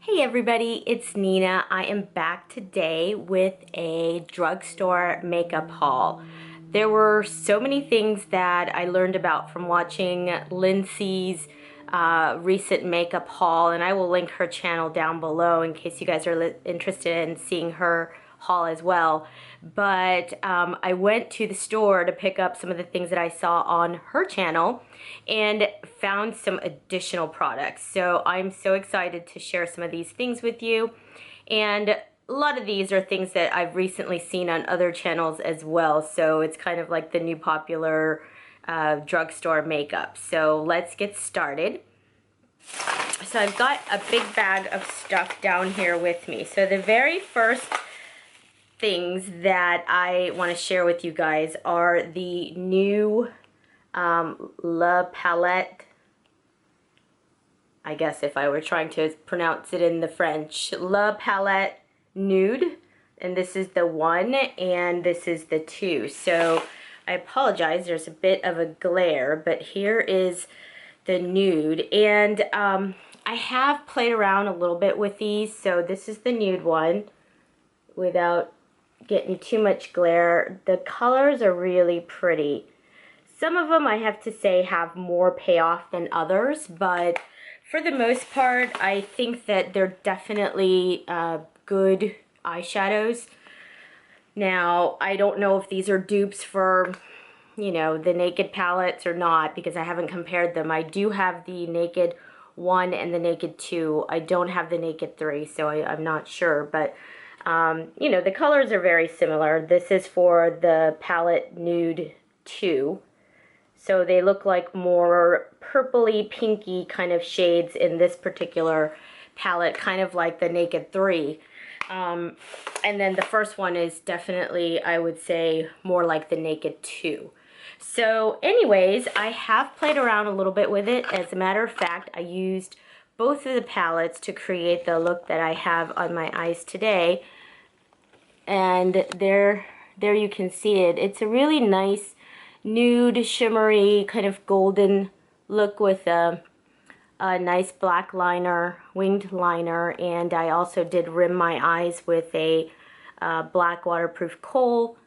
Hey everybody, it's Nina. I am back today with a drugstore makeup haul. There were so many things that I learned about from watching Lindsay's recent makeup haul, and I will link her channel down below in case you guys are interested in seeing her haul as well. But I went to the store to pick up some of the things that I saw on her channel and found some additional products. So I'm so excited to share some of these things with you. And a lot of these are things that I've recently seen on other channels as well. So it's kind of like the new popular drugstore makeup. So let's get started. So I've got a big bag of stuff down here with me. So the very first things that I want to share with you guys are the new La Palette, I guess if I were trying to pronounce it in the French, La Palette Nude, and this is the 1 and this is the 2. So I apologize, there's a bit of a glare, but here is the nude. And I have played around a little bit with these. So this is the nude one without getting too much glare. The colors are really pretty. Some of them, I have to say, have more payoff than others, but for the most part, I think that they're definitely good eyeshadows. Now, I don't know if these are dupes for, you know, the Naked palettes or not, because I haven't compared them. I do have the Naked 1 and the Naked 2. I don't have the Naked 3, so I'm not sure, but you know, the colors are very similar. This is for the palette Nude 2. So they look like more purpley, pinky kind of shades in this particular palette, kind of like the Naked 3. And then the first one is definitely, I would say, more like the Naked 2. So anyways, I have played around a little bit with it. As a matter of fact, I used both of the palettes to create the look that I have on my eyes today. And there you can see it. It's a really nice nude, shimmery, kind of golden look with a nice black liner, winged liner, and I also did rim my eyes with a black waterproof kohl,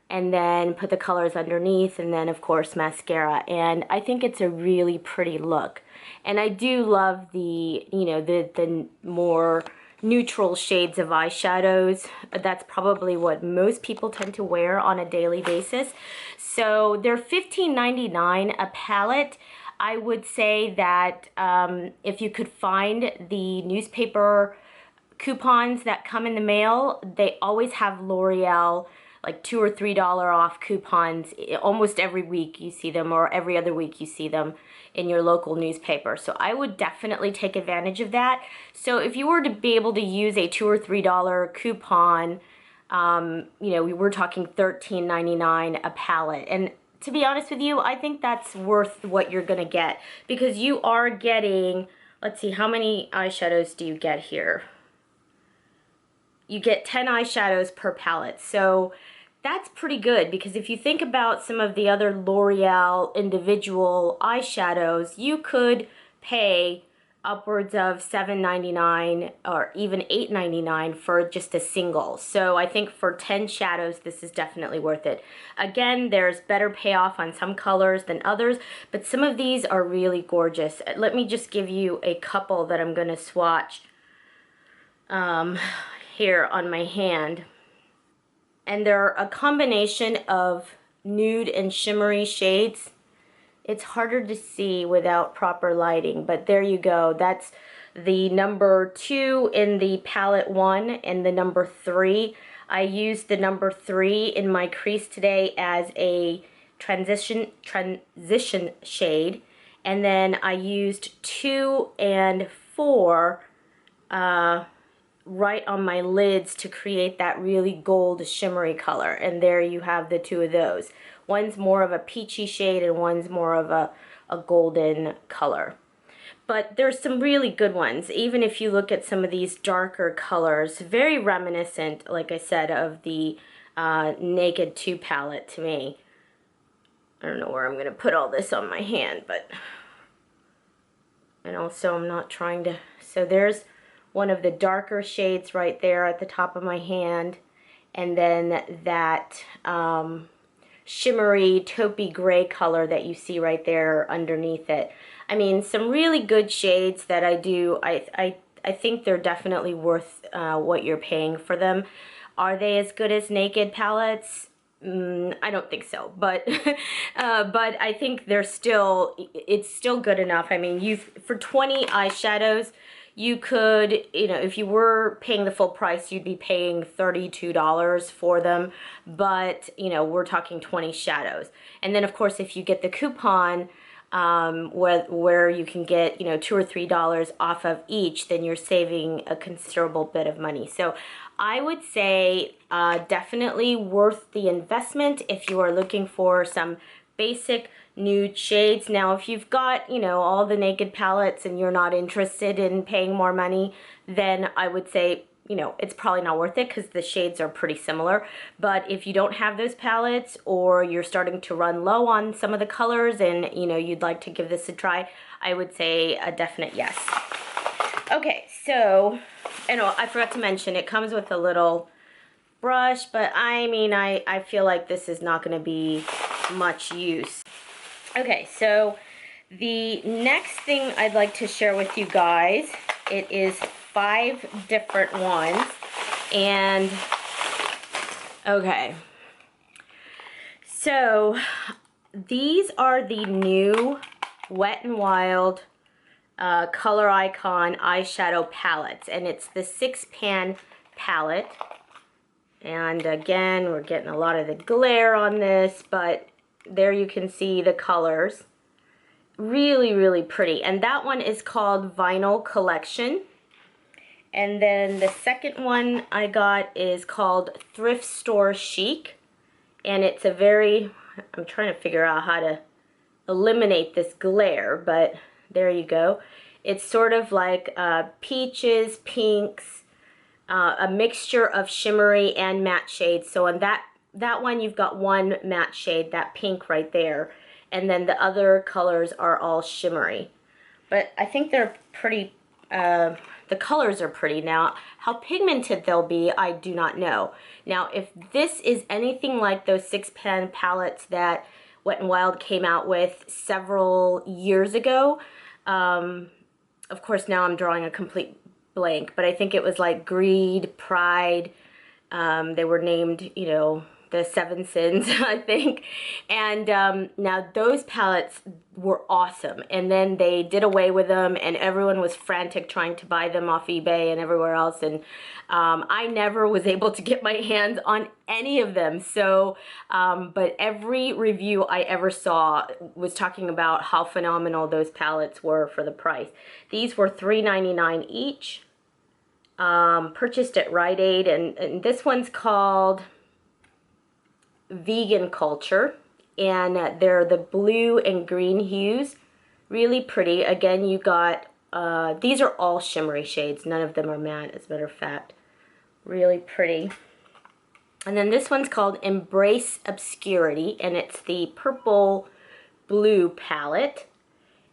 and then put the colors underneath, and then of course mascara. And I think it's a really pretty look. And I do love the, you know, the more neutral shades of eyeshadows. That's probably what most people tend to wear on a daily basis. So they're $15.99 a palette. I would say that if you could find the newspaper coupons that come in the mail, they always have L'Oreal like $2 or $3 off coupons. Almost every week you see them, or every other week you see them in your local newspaper. So I would definitely take advantage of that. So if you were to be able to use a $2 or $3 coupon, you know, we were talking $13.99 a palette. And to be honest with you, I think that's worth what you're gonna get, because you are getting, let's see, how many eyeshadows do you get here? You get 10 eyeshadows per palette. So that's pretty good, because if you think about some of the other L'Oreal individual eyeshadows, you could pay upwards of $7.99 or even $8.99 for just a single. So I think for 10 shadows, this is definitely worth it. Again, there's better payoff on some colors than others, but some of these are really gorgeous. Let me just give you a couple that I'm gonna swatch here on my hand. And they're a combination of nude and shimmery shades. It's harder to see without proper lighting, but there you go. That's the number 2 in the palette 1 and the number 3. I used the number 3 in my crease today as a transition shade, and then I used 2 and 4 right on my lids to create that really gold shimmery color. And there you have the 2 of those. One's more of a peachy shade and one's more of a golden color. But there's some really good ones. Even if you look at some of these darker colors, very reminiscent, like I said, of the Naked 2 palette to me. I don't know where I'm gonna put all this on my hand, but, and also I'm not trying to, so there's one of the darker shades right there at the top of my hand, and then that shimmery taupey gray color that you see right there underneath it. I mean, some really good shades that I think they're definitely worth what you're paying for them. Are they as good as Naked palettes? I don't think so, but but I think it's still good enough. I mean, for 20 eyeshadows, you could, if you were paying the full price, you'd be paying $32 for them, but we're talking 20 shadows. And then of course, if you get the coupon, where you can get, $2 or $3 off of each, then you're saving a considerable bit of money. So I would say definitely worth the investment if you are looking for some basic nude shades. Now, if you've got, all the Naked palettes and you're not interested in paying more money, then I would say, it's probably not worth it because the shades are pretty similar. But if you don't have those palettes, or you're starting to run low on some of the colors and, you'd like to give this a try, I would say a definite yes. Okay, so, I forgot to mention, it comes with a little brush, but I mean, I feel like this is not going to be much use. Okay, so the next thing I'd like to share with you guys, it is 5 different ones, and okay, so these are the new Wet n Wild Color Icon eyeshadow palettes, and it's the 6-pan palette. And again, we're getting a lot of the glare on this, but there you can see the colors. Really, really pretty. And that one is called Vinyl Collection. And then the second one I got is called Thrift Store Chic. And it's a very, I'm trying to figure out how to eliminate this glare, but there you go. It's sort of like peaches, pinks, a mixture of shimmery and matte shades. So on that one, you've got one matte shade, that pink right there, and then the other colors are all shimmery. But I think they're pretty, the colors are pretty. Now, how pigmented they'll be, I do not know. Now, if this is anything like those 6-pan palettes that Wet n Wild came out with several years ago, of course now I'm drawing a complete blank, but I think it was like Greed, Pride, they were named, the 7 sins, I think. And now those palettes were awesome, and then they did away with them, and everyone was frantic trying to buy them off eBay and everywhere else, and I never was able to get my hands on any of them. So but every review I ever saw was talking about how phenomenal those palettes were for the price. These were $3.99 each, purchased at Rite Aid, and this one's called Vegan Culture, and they're the blue and green hues. Really pretty. Again, you got, these are all shimmery shades. None of them are matte, as a matter of fact. Really pretty. And then this one's called Embrace Obscurity, and it's the purple blue palette.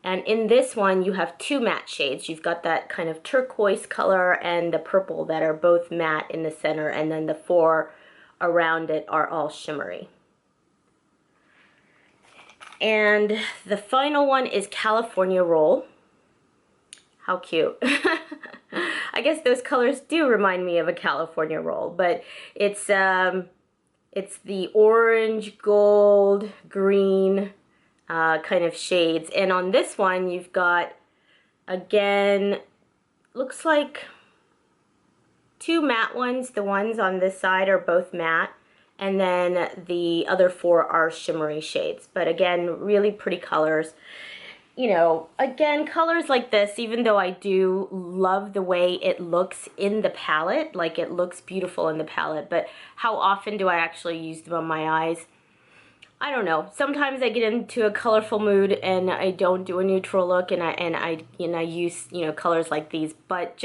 And in this one, you have 2 matte shades. You've got that kind of turquoise color and the purple that are both matte in the center, and then the 4 around it are all shimmery. And the final one is California Roll. How cute. I guess those colors do remind me of a California Roll, but it's the orange, gold, green kind of shades. And on this one, you've got, again, looks like 2 matte ones. The ones on this side are both matte, and then the other 4 are shimmery shades. But again, really pretty colors. Again, colors like this, even though I do love the way it looks in the palette, like it looks beautiful in the palette, but how often do I actually use them on my eyes? I don't know. Sometimes I get into a colorful mood and I don't do a neutral look, and I use colors like these, but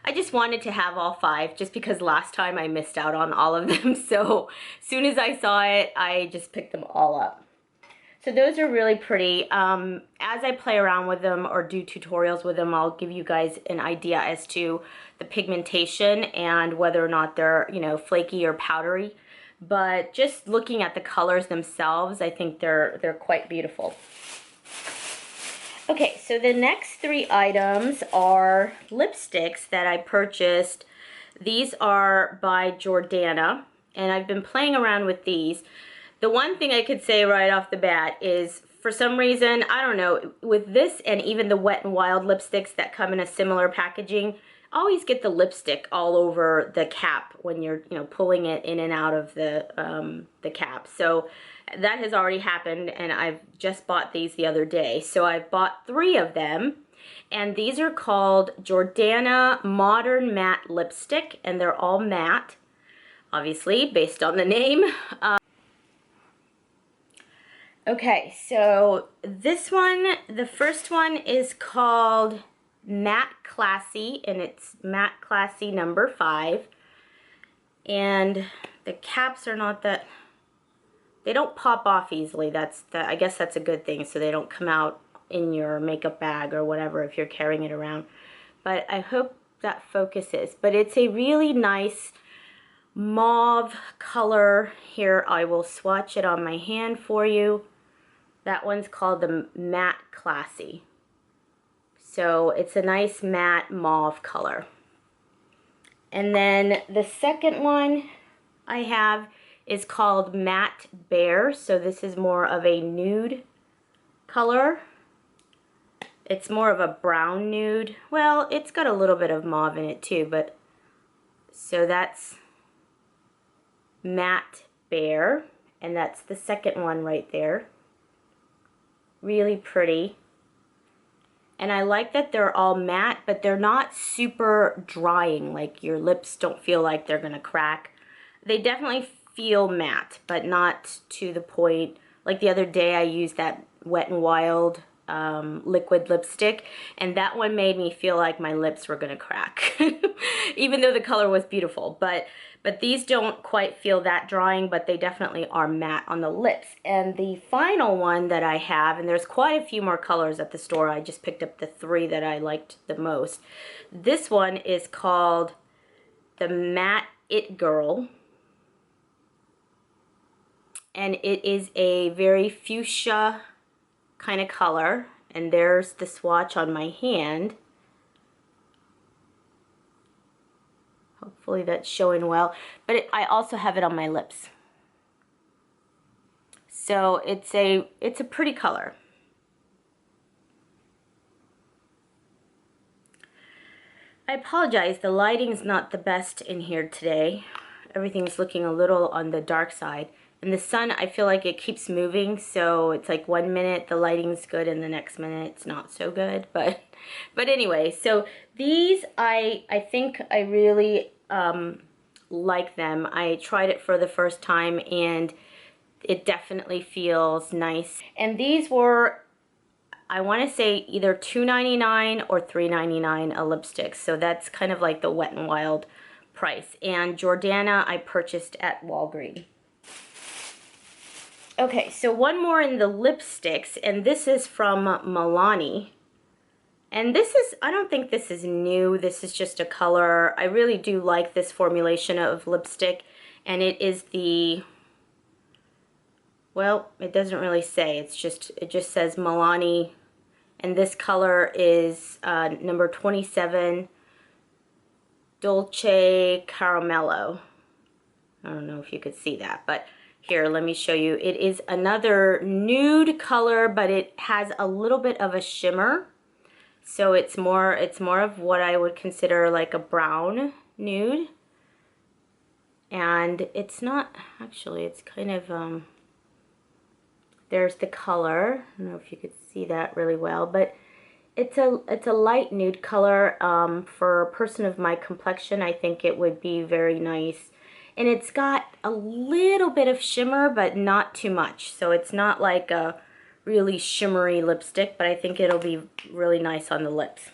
I just wanted to have all 5 just because last time I missed out on all of them. So as soon as I saw it, I just picked them all up. So those are really pretty. As I play around with them or do tutorials with them, I'll give you guys an idea as to the pigmentation and whether or not they're, you know, flaky or powdery. But just looking at the colors themselves, I think they're quite beautiful. Okay, so the next 3 items are lipsticks that I purchased. These are by Jordana, and I've been playing around with these. The one thing I could say right off the bat is, for some reason, I don't know, with this and even the Wet n Wild lipsticks that come in a similar packaging, I always get the lipstick all over the cap when you're, you know, pulling it in and out of the cap. So that has already happened, and I've just bought these the other day. So I've bought 3 of them, and these are called Jordana Modern Matte Lipstick, and they're all matte, obviously, based on the name. Okay, so this one, the first one is called Matte Classy, and it's Matte Classy number 5. And the caps are not that, they don't pop off easily. I guess that's a good thing, so they don't come out in your makeup bag or whatever if you're carrying it around. But I hope that focuses. But it's a really nice mauve color. Here, I will swatch it on my hand for you. That one's called the Matte Classy. So it's a nice matte mauve color. And then the second one I have is called Matte Bear. So this is more of a nude color. It's more of a brown nude. Well, it's got a little bit of mauve in it too, but so that's Matte Bear, and that's the second one right there. Really pretty. And I like that they're all matte, but they're not super drying, like your lips don't feel like they're gonna crack. They definitely feel matte, but not to the point. Like the other day I used that Wet n Wild liquid lipstick, and that one made me feel like my lips were gonna crack. Even though the color was beautiful, but these don't quite feel that drying, but they definitely are matte on the lips. And the final one that I have, and there's quite a few more colors at the store, I just picked up the 3 that I liked the most. This one is called the Matte It Girl, and it is a very fuchsia kind of color, and there's the swatch on my hand. Hopefully that's showing well, but I also have it on my lips. So it's a pretty color. I apologize, the lighting's not the best in here today. Everything's looking a little on the dark side. And the sun, I feel like it keeps moving, so it's like 1 minute the lighting's good and the next minute it's not so good. But anyway, so these I think I really like them. I tried it for the first time and it definitely feels nice. And these were, I want to say, either $2.99 or $3.99 a lipstick. So that's kind of like the Wet n Wild price. And Jordana I purchased at Walgreens. Okay, so one more in the lipsticks, and this is from Milani. And this is, I don't think this is new, this is just a color. I really do like this formulation of lipstick, and it is the, well, it doesn't really say, it just says Milani, and this color is number 27, Dolce Caramello. I don't know if you could see that, but here, let me show you. It is another nude color, but it has a little bit of a shimmer. So it's more of what I would consider like a brown nude. And it's not, actually, it's kind of, there's the color. I don't know if you could see that really well, but it's a light nude color. For a person of my complexion, I think it would be very nice. And it's got a little bit of shimmer, but not too much. So it's not like a really shimmery lipstick, but I think it'll be really nice on the lips.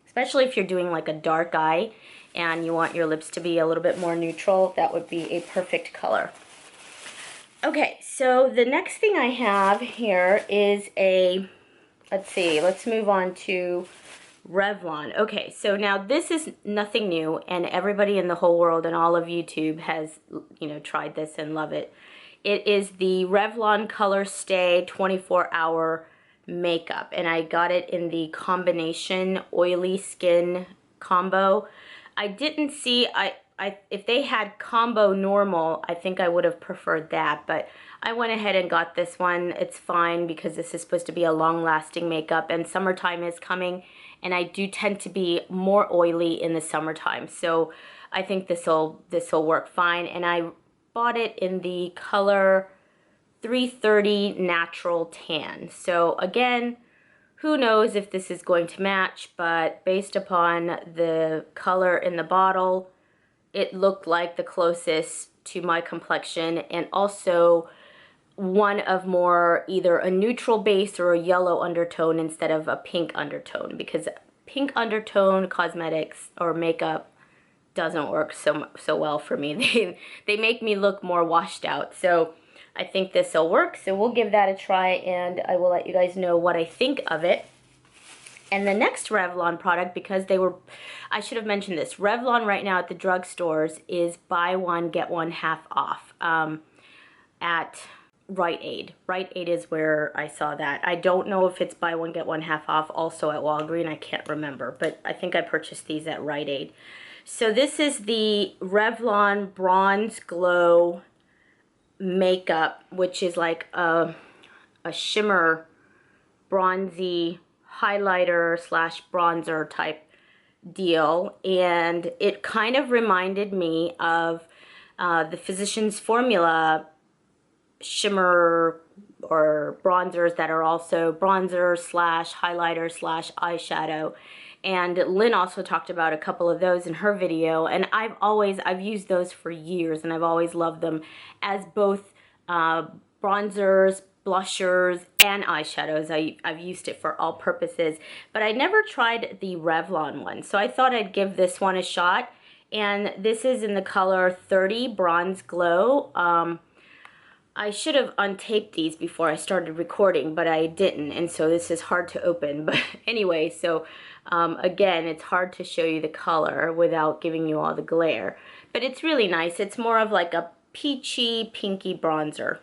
Especially if you're doing like a dark eye and you want your lips to be a little bit more neutral, that would be a perfect color. Okay, so the next thing I have here is a, let's see, let's move on to Revlon. Okay, so now this is nothing new, and everybody in the whole world and all of YouTube has, you know, tried this and love it. It is the Revlon Color Stay 24-hour makeup, and I got it in the combination oily skin combo. I didn't see, if they had combo normal, I think I would have preferred that, but I went ahead and got this one. It's fine because this is supposed to be a long-lasting makeup, and summertime is coming, and I do tend to be more oily in the summertime, so I think this'll work fine. And I bought it in the color 330 Natural Tan. So again, who knows if this is going to match, but based upon the color in the bottle, it looked like the closest to my complexion, and also one of more either a neutral base or a yellow undertone instead of a pink undertone, because pink undertone cosmetics or makeup doesn't work so well for me. They make me look more washed out. So I think this will work. So we'll give that a try, and I will let you guys know what I think of it. And the next Revlon product, because they were, I should have mentioned this, Revlon right now at the drugstores is buy one, get one half off at Rite Aid. Rite Aid is where I saw that. I don't know if it's buy one, get one half off also at Walgreens. I can't remember, but I think I purchased these at Rite Aid. So this is the Revlon Bronze Glow makeup, which is like a shimmer bronzy highlighter slash bronzer type deal, and it kind of reminded me of the Physicians Formula shimmer or bronzers that are also bronzer slash highlighter slash eyeshadow. And Lynn also talked about a couple of those in her video, and I've used those for years, and I've always loved them as both bronzers, blushers, and eyeshadows. I've used it for all purposes, but I never tried the Revlon one, so I thought I'd give this one a shot. And this is in the color 30 Bronze Glow. I should have untaped these before I started recording, but I didn't, and so this is hard to open. But anyway, so again, it's hard to show you the color without giving you all the glare. But it's really nice. It's more of like a peachy, pinky bronzer.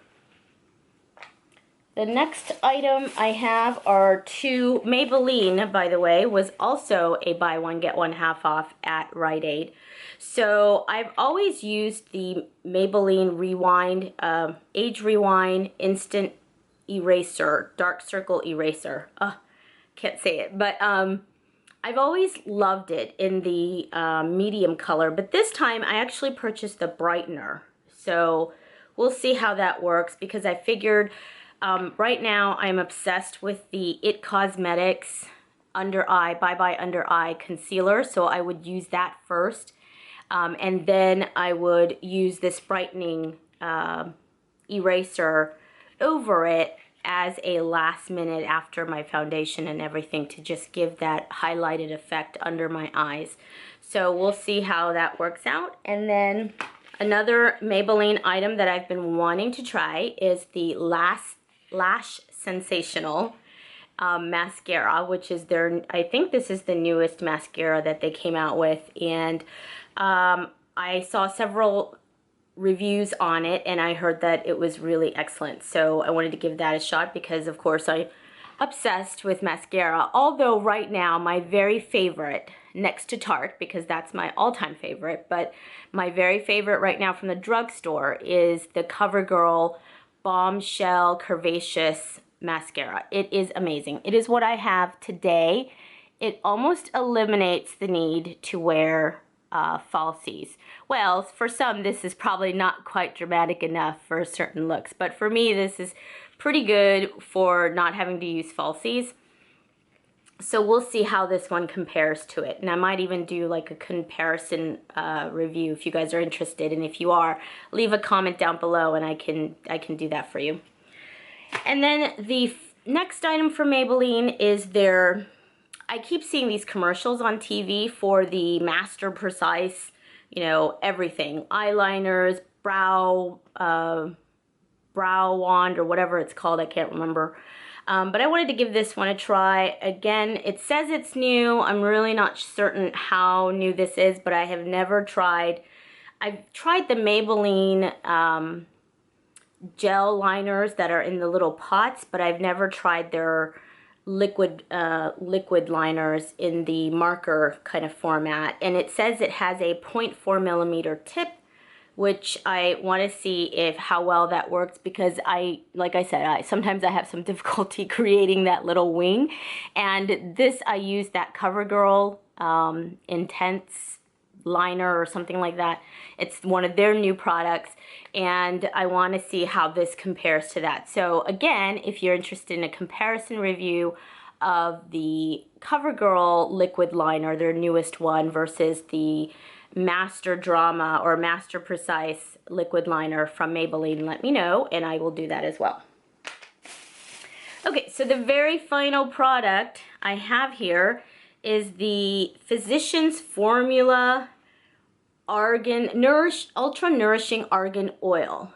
The next item I have are two, Maybelline, by the way, was also a buy one, get one half off at Rite Aid. So I've always used the Maybelline Rewind, Age Rewind Instant Eraser, Dark Circle Eraser. Can't say it, but I've always loved it in the medium color, but this time I actually purchased the brightener. So we'll see how that works, because I figured right now I'm obsessed with the IT Cosmetics Under Eye, Bye Bye Under Eye Concealer, so I would use that first. And then I would use this brightening eraser over it as a last minute after my foundation and everything, to just give that highlighted effect under my eyes. So we'll see how that works out. And then another Maybelline item that I've been wanting to try is the Lash Sensational mascara, which is their, I think this is the newest mascara that they came out with. And I saw several reviews on it, and I heard that it was really excellent. So I wanted to give that a shot, because of course I'm obsessed with mascara. Although right now my very favorite, next to Tarte, because that's my all-time favorite, but my very favorite right now from the drugstore is the CoverGirl Bombshell Curvaceous mascara. It is amazing. It is what I have today. It almost eliminates the need to wear falsies. Well, for some this is probably not quite dramatic enough for certain looks, but for me this is pretty good for not having to use falsies. So we'll see how this one compares to it, and I might even do like a comparison review if you guys are interested, and if you are, leave a comment down below and I can do that for you. And then the next item from Maybelline is their, I keep seeing these commercials on TV for the Master Precise, you know, everything. Eyeliners, brow brow wand or whatever it's called, I can't remember. But I wanted to give this one a try. Again, it says it's new. I'm really not certain how new this is, but I have never tried. I've tried the Maybelline gel liners that are in the little pots, but I've never tried their liquid liners in the marker kind of format. And it says it has a 0.4 millimeter tip, which I want to see how well that works, because like I said, sometimes I have some difficulty creating that little wing. And this, I use that CoverGirl Intense liner or something like that. It's one of their new products, and I want to see how this compares to that. So again, if you're interested in a comparison review of the CoverGirl liquid liner, their newest one, versus the Master Drama or Master Precise liquid liner from Maybelline, let me know and I will do that as well. Okay, so the very final product I have here is the Physicians Formula Ultra Nourishing Argan Oil.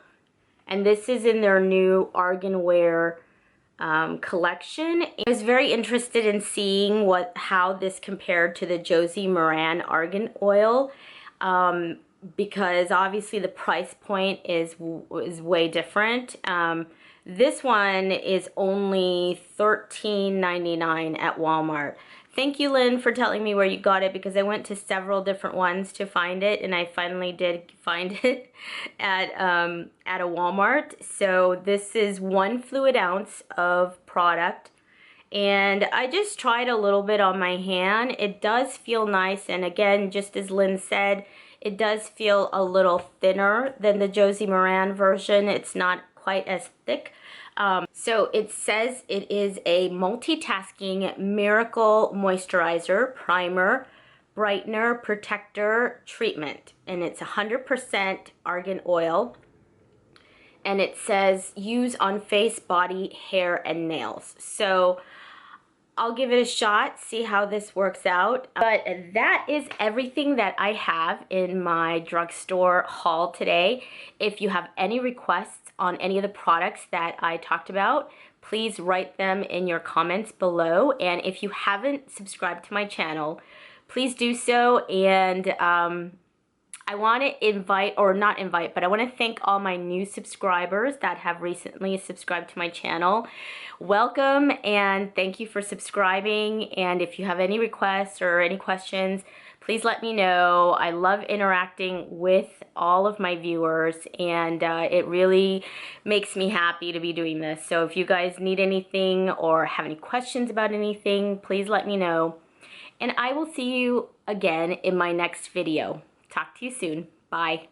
And this is in their new Argan Wear collection. I was very interested in seeing how this compared to the Josie Maran Argan Oil, because obviously the price point is way different. This one is only $13.99 at Walmart. Thank you, Lynn, for telling me where you got it, because I went to several different ones to find it, and I finally did find it at a Walmart. So this is 1 fluid ounce of product, and I just tried a little bit on my hand. It does feel nice, and again, just as Lynn said, it does feel a little thinner than the Josie Maran version. It's not quite as thick. So it says it is a multitasking miracle moisturizer, primer, brightener, protector, treatment. And it's 100% argan oil. And it says use on face, body, hair, and nails. So I'll give it a shot, see how this works out. But that is everything that I have in my drugstore haul today. If you have any requests on any of the products that I talked about, please write them in your comments below. And if you haven't subscribed to my channel, please do so. And I want to but I want to thank all my new subscribers that have recently subscribed to my channel. Welcome, and thank you for subscribing. And if you have any requests or any questions, please let me know. I love interacting with all of my viewers, and it really makes me happy to be doing this. So if you guys need anything or have any questions about anything, please let me know. And I will see you again in my next video. Talk to you soon. Bye.